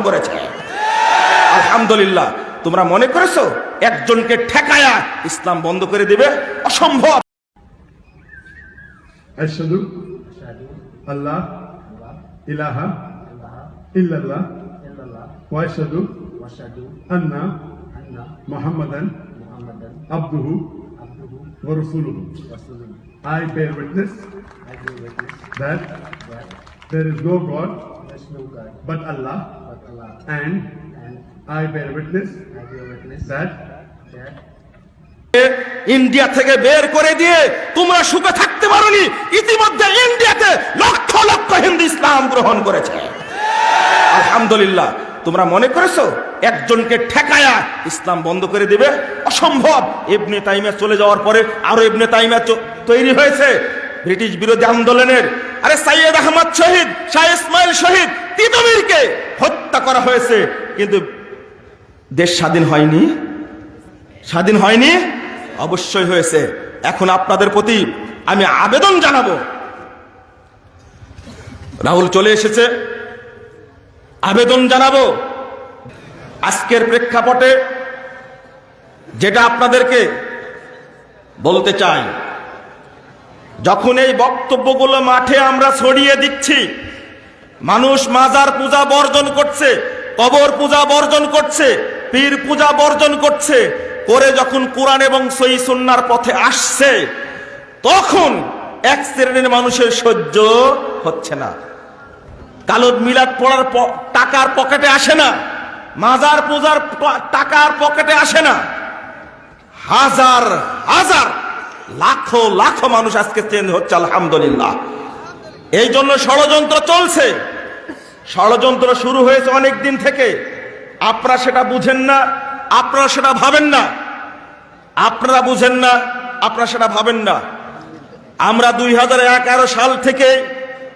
করেছে। আলহামদুলিল্লাহ। তোমরা মনে করেছো একজনকে ঠেকায়া ইসলাম বন্ধ করে দিবে? অসম্ভব। আশহাদু আল্লাহ ইলাহা ইল্লাল্লাহ ওয়া আশহাদু আন্না মুহাম্মাদান আবদুহু ওয়া রাসূলুহু। I bear witness that there is no God but Allah, and I bear witness that India থেকে বের করে দিয়ে তোমরা সুখে থাকতে পারোনি। ইতিমধ্যে ইন্ডিয়াতে লক্ষ লক্ষ হিন্দু ইসলাম গ্রহণ করেছে। আলহামদুলিল্লাহ। তোমরা মনে করেছো একজনকে ঠেকায়া ইসলাম বন্ধ করে দিবে? অসম্ভব। ইবনে তাইমিয়া চলে যাওয়ার পরে আরো ইবনে তাইমিয়া তৈরি হয়েছে ব্রিটিশ বিরোধী আন্দোলনের। আরে সাইয়েদ আহমদ শহীদ, শাহ ইসমাইল শহীদ, তিতুমিরকে হত্যা করা হয়েছে, কিন্তু দেশ স্বাধীন হয়নি। স্বাধীন হয়নি? অবশ্যই হয়েছে। এখন আপনাদের প্রতি আমি আবেদন জানাবো, রাহুল চলে এসেছে, আবেদন জানাবো আজকের প্রেক্ষাপটে যেটা আপনাদেরকে বলতে চাই। যখন এই বক্তব্যগুলো মাঠে আমরা ছড়িয়ে দিচ্ছি, মানুষ মাজার পূজা বর্জন করছে, কবর পূজা বর্জন করছে, পীর পূজা বর্জন করছে, করে যখন কোরআন এবং সহিহ সুন্নাহর পথে আসছে, তখন এক শ্রেণীর মানুষের সহ্য হচ্ছে না। কালো মিলাদ পড়ার টাকার পকেটে আসে না, মাজার পূজার টাকার পকেটে আসে না। হাজার হাজার লাখো লাখো মানুষ আজকে চেঞ্জ হচ্ছে। আলহামদুলিল্লাহ। এই জন্য ষড়যন্ত্র চলছে। ষড়যন্ত্র শুরু হয়েছে অনেক দিন থেকে। আপনারা সেটা বুঝেন না, আপনারা সেটা ভাবেন না। আপনারা বুঝেন না, আপনারা সেটা ভাবেন না। আমরা 2011 সাল থেকে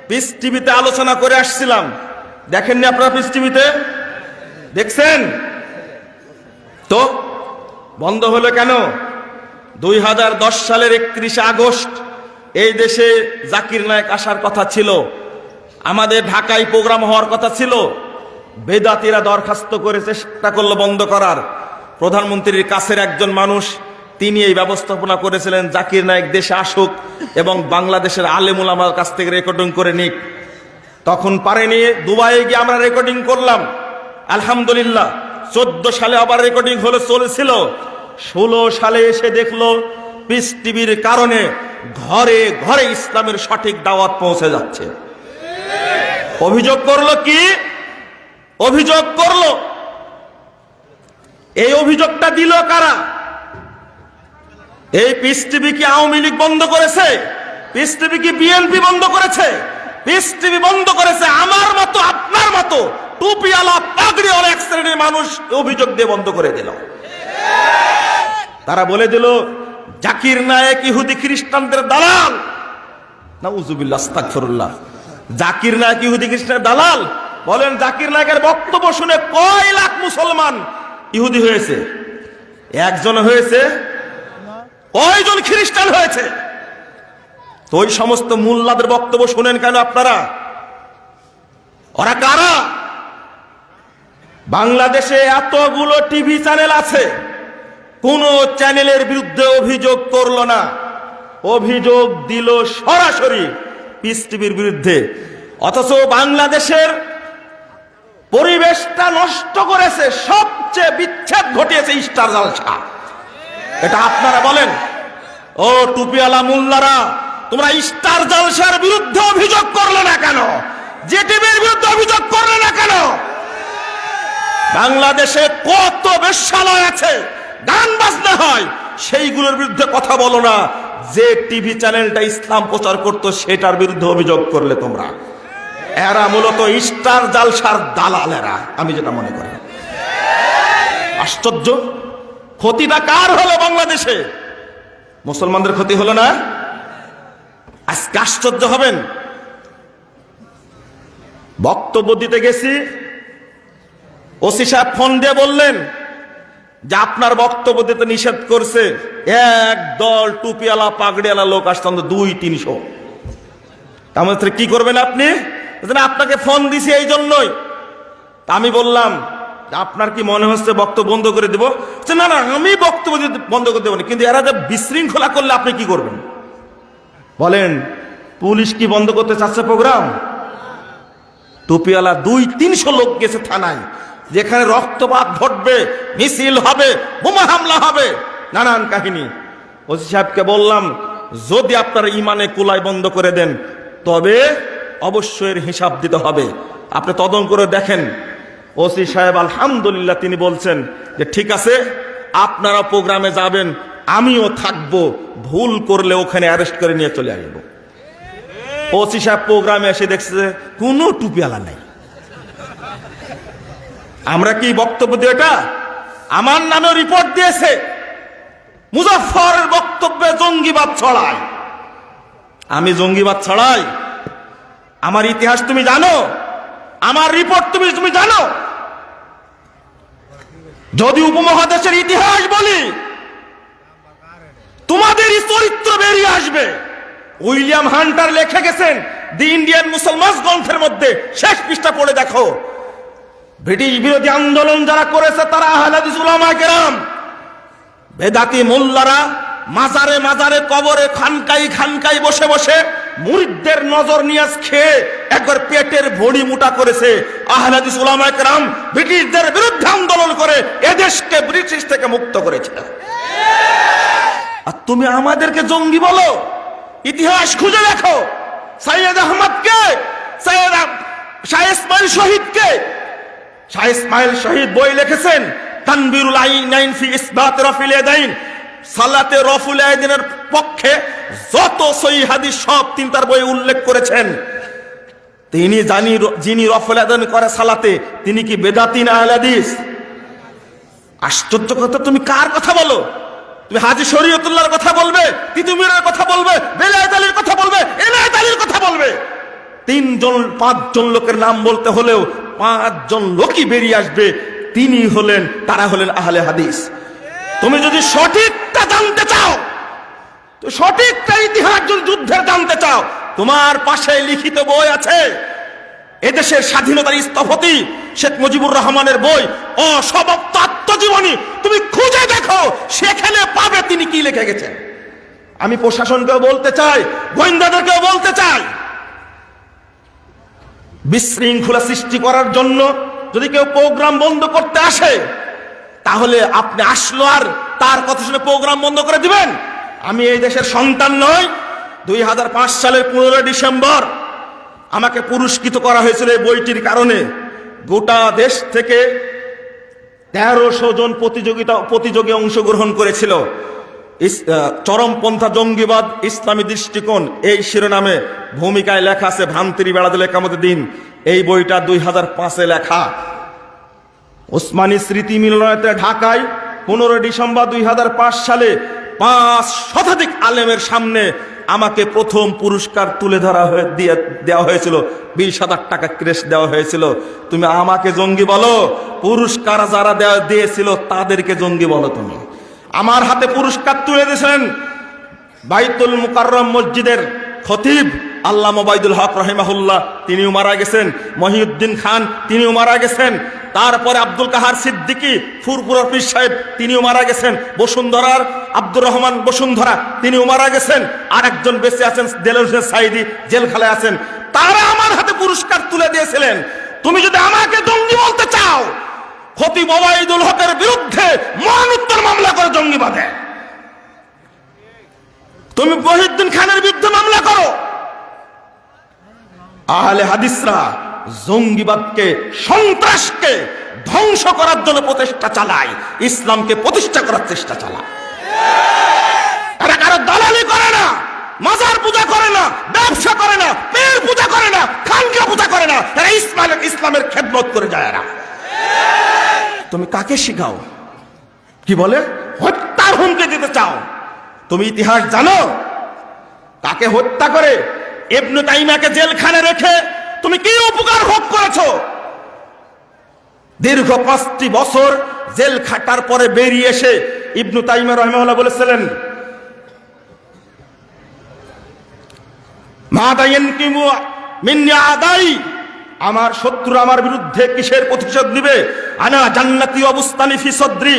পিস টিভিতে আলোচনা করে আসছিলাম। দেখেননি আপনারা? পিস টিভিতে দেখছেন তো? বন্ধ হলো কেন? 2010 সালের 31 আগস্ট এই দেশে জাকির নায়েক আসার কথা ছিল, আমাদের ঢাকায় প্রোগ্রাম হওয়ার কথা ছিল। বেদাতীরা দরখাস্ত করে চেষ্টা করলো বন্ধ করার। প্রধানমন্ত্রীর কাছের একজন মানুষ, তিনি এই ব্যবস্থাপনা করেছিলেন জাকির নায়েক দেশে আসুক এবং বাংলাদেশের আলেম উলামার কাছ থেকে রেকর্ডিং করে নিক। তখন পারেনি। দুবাইয়ে গিয়ে আমরা রেকর্ডিং করলাম। আলহামদুলিল্লাহ। 14 সালে আবার রেকর্ডিং হলো, চলেছিল। 16 সালে এসে দেখলো পিস টিভির কারণে ঘরে ঘরে ইসলামের সঠিক দাওয়াত পৌঁছে যাচ্ছে। অভিযোগ করলো কি? অভিযোগ করলো। এই অভিযোগটা দিল কারা? এই পিস টিভি কি আওয়ামী লীগ বন্ধ করেছে? পিস টিভি কি বিএনপি বন্ধ করেছে? পিস টিভি বন্ধ করেছে আমার মতো, আপনার মতো টুপিওয়ালা পাগড়িওয়ালা এক শ্রেণীর মানুষ অভিযোগ দিয়ে বন্ধ করে দিল। তারা বলে দিল জাকির নায়েক ইহুদি খ্রিস্টানদের দালাল। নাউজুবিল্লাহ, আস্তাগফিরুল্লাহ। জাকির নায়েক ইহুদি খ্রিস্টানের দালাল? বলেন জাকির নায়েকের বক্তব্য শুনে কয় লাখ মুসলমান ইহুদি হয়েছে? একজন হয়েছে? কয়জন খ্রিস্টান হয়েছে? তো ওই সমস্ত মুল্লাদের বক্তব্য শুনেন কেন আপনারা? ওরা কারা? বাংলাদেশে এতগুলো টিভি চ্যানেল আছে, কোন চ্যানেলের বিরুদ্ধে অভিযোগ করলো না। অভিযোগ দিল সরাসরি পিস টিভির বিরুদ্ধে। অথচ বাংলাদেশের পরিবেশটা নষ্ট করেছে, সবচেয়ে বিচ্ছেদ ঘটিয়েছে স্টার জলসা। এটা আপনারা বলেন। ও টুপিওয়ালা মুল্লারা, তোমরা স্টার জলসার বিরুদ্ধে অভিযোগ করলে না কেন? যে টিভির বিরুদ্ধে অভিযোগ করলে না কেন? বাংলাদেশে কত বেশ্যালয় আছে, গান বাজনা হয়, সেইগুলোর বিরুদ্ধে কথা বলো না। যে টিভি চ্যানেলটা ইসলাম প্রচার করতো সেটার বিরুদ্ধে অভিযোগ করলে তোমরা। এরা মূলত স্টার জালসার দালালেরা, আমি যেটা মনে করি। আশ্চর্য। ক্ষতিটা কার হলো বাংলাদেশে? মুসলমানদের ক্ষতি হলো না? আজকে আশ্চর্য হবেন। বক্তব্য দিতে গেছি, ওসি সাহেব ফোন দিয়ে বললেন যে আপনার বক্তব্য দিতে নিষেধ করছে। এক দল টুপিওয়ালা পাগড়িওয়ালা লোক আসতাম 200-300। তার মধ্যে কি করবেন আপনি? আপনাকে ফোন দিছি এই জন্যই আমি বললাম আপনার কি মনে হচ্ছে বক্তব্য বন্ধ করে দেবো? না না, আমি বক্তব্য বন্ধ করে দেবো না, কিন্তু এরা যে বিশৃঙ্খলা করলে আপনি কি করবেন বলেন? পুলিশ কি বন্ধ করতে চাচ্ছে প্রোগ্রাম? টুপিওয়ালা 200-300 লোক গেছে থানায়, যেখানে রক্তপাত ঘটবে, মিছিল হবে, বোমা হামলা হবে, নানান কাহিনী। ওসি সাহেবকে বললাম যদি আপনার ইমানে কুলাই বন্ধ করে দেন তবে অবশ্যই এর হিসাব দিতে হবে, আপনি তদন্ত করে দেখেন। ওসি সাহেব আলহামদুলিল্লাহ তিনি বলছেন যে ঠিক আছে, আপনারা প্রোগ্রামে যাবেন, আমিও থাকবো, ভুল করলে ওখানে অ্যারেস্ট করে নিয়ে চলে আসবো। ওসি সাহেব প্রোগ্রামে এসে দেখছে কোনো টুপিওয়ালা নাই। আমরা কি বক্তব্য দিই? এটা আমার নামে রিপোর্ট দিয়েছে, মুজাফফরের বক্তব্যে জঙ্গিবাদ ছড়ায়। আমি জঙ্গিবাদ ছড়াই? আমার ইতিহাস তুমি জানো? আমার রিপোর্ট তুমি জানো? যদি উপমহাদেশের ইতিহাস বলি তোমাদেরই চরিত্র বেরিয়ে আসবে। উইলিয়াম হান্টার লিখে গেছেন দি ইন্ডিয়ান মুসলমান গ্রন্থের মধ্যে, শেষ পৃষ্ঠা পড়ে দেখো। ব্রিটিশ বিরোধী আন্দোলন যারা করেছে তারা আহলে হাদিস উলামায়ে কেরাম, বেদাতি মোল্লারা মাজারে মাজারে, কবরে, খানকাই বসে বসে মুরিদদের নজর নিয়াজ খেয়ে একবার পেটের ভড়ি মোটা করেছে। আহলে হাদিস উলামায়ে কেরাম ব্রিটিশদের বিরুদ্ধে আন্দোলন করে এদেশকে ব্রিটিশ থেকে মুক্ত করেছে। আর তুমি আমাদেরকে জঙ্গি বলো? ইতিহাস খুঁজে দেখো, সৈয়দ আহমদকে, শাহ ইসমাইল শহীদকে। শাহ ইসমাইল শহীদ বই লিখেছেন তানবীরুল আইনাইন ফি ইসবাত রাফিল ইয়াদাইন, সালাতে রফুল ইয়াদাইনের পক্ষে যত সহিহ হাদিস সব তিনি তার বইয়ে উল্লেখ করেছেন। যিনি রফুল ইয়াদাইন করে সালাতে, তিনি কি বেদাতি না আহলে হাদিস? আশ্চর্য কথা, তুমি কার কথা বলো? তুমি হাজী শরীয়তুল্লাহর কথা বলবে, তিতুমিরের কথা বলবে, বেলায়েত আলীর কথা বলবে, এনায়েত আলীর কথা বলবে। 3-5 লোকের নাম বলতে হলেও 5 লোকই বেরিয়ে আসবে, তারা হলেন আহলে হাদিস। তুমি যদি সঠিকটা জানতে চাও, তো সঠিকটা ইতিহাস যদি যুদ্ধের জানতে চাও, তোমার পাশে লিখিত বই আছে, এদেশের স্বাধীনতার স্থপতি শেখ মুজিবুর রহমানের বই অসমাপ্ত আত্মজীবনী, তুমি খুঁজে দেখো, সেখানে পাবে তিনি কি লিখে গেছেন। আমি প্রশাসনকেও বলতে চাই, গোয়েন্দাদেরকেও বলতে চাই, বিশৃঙ্খলা সৃষ্টি করার জন্য যদি কেউ প্রোগ্রাম বন্ধ করতে আসে, তাহলে আপনি আসলো আর তার কথা শুনে প্রোগ্রাম বন্ধ করে দিবেন? আমি এই দেশের সন্তান নই? 2005 সালের 15 ডিসেম্বর আমাকে পুরস্কৃত করা হয়েছিল এই বইটির কারণে। গোটা দেশ থেকে 1300 জন প্রতিযোগী অংশগ্রহণ করেছিল। চরমপন্থা জঙ্গিবাদ ইসলামী দৃষ্টিকোণ এই শিরোনামে ভূমিকায় লেখা আছে ভ্রান্তির বেড়া দিলে কামতের দিন। এই বইটা 2005-এ লেখা। ওসমানী স্মৃতি মিলনায়তে ঢাকায় 15 ডিসেম্বর 2005 সালে 5 শতাধিক আলেমের সামনে আমাকে প্রথম পুরস্কার তুলে দেওয়া হয়েছিল। 20,000 টাকা ক্রেস্ট দেওয়া হয়েছিল। তুমি আমাকে জঙ্গি বলো? পুরস্কার যারা দিয়েছিল তাদেরকে জঙ্গি বলো তুমি? আমার হাতে পুরস্কার তুলে দিয়েছেন বাইতুল মুকাররম মসজিদের খতিব আল্লামা ওবায়দুল হক রাহিমাহুল্লাহ, তিনিও মারা গেছেন। মহিউদ্দিন খান, তিনিও মারা গেছেন। তারপরে আব্দুল কাহার সিদ্দিকী ফুরপুরা পীর সাহেব, তিনিও মারা গেছেন। বসুন্ধরার আব্দুর রহমান বসুন্ধরা, তিনিও মারা গেছেন। আর একজন বেঁচে আছেন দেলোয়ার হোসেন সাইদি, জেলখানায় আছেন। তারা আমার হাতে পুরস্কার তুলে দিয়েছিলেন। তুমি যদি আমাকে জঙ্গি বলতে চাও, খতিব ওবায়দুল হকের বিরুদ্ধে মরণোত্তর মামলা করে জঙ্গি বাঁধে। তুমি মহিউদ্দিন খানের বিরুদ্ধে মামলা করো। আহলে হাদিসরা জঙ্গিবাদকে, সন্ত্রাসকে ধ্বংস করার জন্য প্রচেষ্টা চালায়, ইসলামকে প্রতিষ্ঠা করার চেষ্টা চালায়। এরা কারো দালালি করে না, মাজার পূজা করে না, ব্যবসা করে না, পীর পূজা করে না, খানকা পূজা করে না। এরা ইসলামের খেদমত করে যায়। এরা তুমি কাকে শিখাও? কি বলে? হত্যার হুমকি দিতে চাও? তুমি ইতিহাস জানো? কাকে হত্যা করে ইবনে তাইমিয়াকে জেলখানে রেখে তুমি কি উপকার ভোগ করেছো? দীর্ঘ 5টি বছর জেল খাটার পরে বেরিয়ে এসে ইবনে তাইমিয়া রাহিমাহুল্লাহ বলেছিলেন, মা দায়ানকিমু মিন আদাই, আমার শত্রু আমার বিরুদ্ধে কিসের প্রতিশোধ নিবে? আনা জান্নাতি অবস্থানি ফি সদরি,